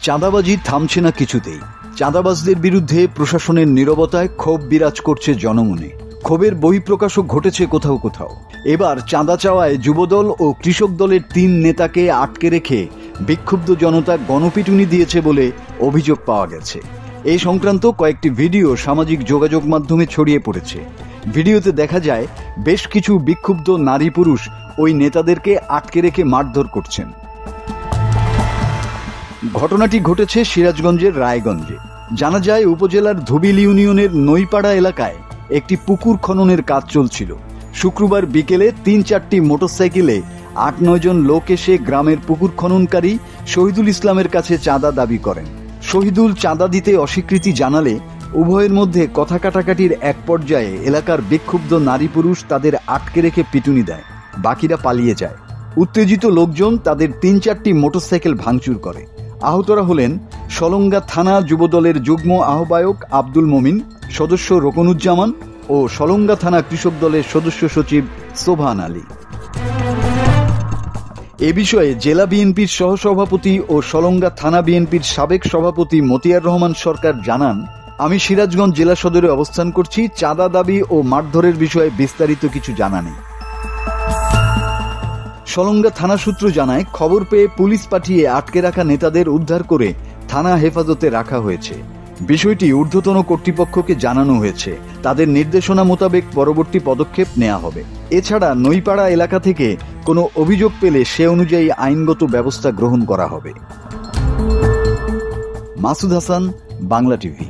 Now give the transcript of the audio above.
চাঁদাবাজি থামছে না কিছুতেই। চাঁদাবাজদের বিরুদ্ধে প্রশাসনের নীরবতায় ক্ষোভ বিরাজ করছে জনমনে। ক্ষোভের বহিঃপ্রকাশও ঘটেছে কোথাও কোথাও। এবার চাঁদা চাওয়ায় যুবদল ও কৃষক দলের 3 নেতাকে আটকে রেখে বিক্ষুব্ধ জনতা গণপিটুনি দিয়েছে বলে অভিযোগ পাওয়া গেছে। এই সংক্রান্ত কয়েকটি ভিডিও সামাজিক যোগাযোগ মাধ্যমে ছড়িয়ে পড়েছে। ভিডিওতে দেখা যায় বেশ কিছু বিক্ষুব্ধ নারী পুরুষ ওই নেতাদেরকে আটকে রেখে মারধর করছেন। ঘটনাটি ঘটেছে সিরাজগঞ্জের রায়গঞ্জে। জানা যায় উপজেলার ধুবিল ইউনিয়নের নইপাড়া এলাকায় একটি পুকুর খননের কাজ চলছিল। শুক্রবার বিকেলে 3-4টি মোটরসাইকেলে 8-9 জন লোক এসে গ্রামের পুকুর খননকারী শহীদুল ইসলামের কাছে চাঁদা দাবি করেন। শহীদুল চাঁদা দিতে অস্বীকৃতি জানালে উভয়ের মধ্যে কথা কাটাকাটির এক পর্যায়ে এলাকার বিক্ষুব্ধ নারী পুরুষ তাদের আটকে রেখে পিটুনি দেয়। বাকিরা পালিয়ে যায়। উত্তেজিত লোকজন তাদের 3-4টি মোটরসাইকেল ভাঙচুর করে। আহতরা হলেন সলঙ্গা থানা যুবদলের যুগ্ম আহ্বায়ক আব্দুল মমিন, সদস্য রোকনুজ্জামান ও সলঙ্গা থানা কৃষক দলের সদস্য সচিব সোভান আলী। এ বিষয়ে জেলা বিএনপির সহসভাপতি ও সলঙ্গা থানা বিএনপির সাবেক সভাপতি মতিয়ার রহমান সরকার জানান, আমি সিরাজগঞ্জ জেলা সদরে অবস্থান করছি। চাঁদা দাবি ও মারধরের বিষয়ে বিস্তারিত কিছু জানা নেই। সলঙ্গা থানা সূত্র জানায়, খবর পেয়ে পুলিশ পাঠিয়ে আটকে রাখা নেতাদের উদ্ধার করে থানা হেফাজতে রাখা হয়েছে। বিষয়টি ঊর্ধ্বতন কর্তৃপক্ষকে জানানো হয়েছে। তাদের নির্দেশনা মোতাবেক পরবর্তী পদক্ষেপ নেওয়া হবে। এছাড়া নইপাড়া এলাকা থেকে কোনো অভিযোগ পেলে সে অনুযায়ী আইনগত ব্যবস্থা গ্রহণ করা হবে। মাসুদ হাসান, বাংলা টিভি।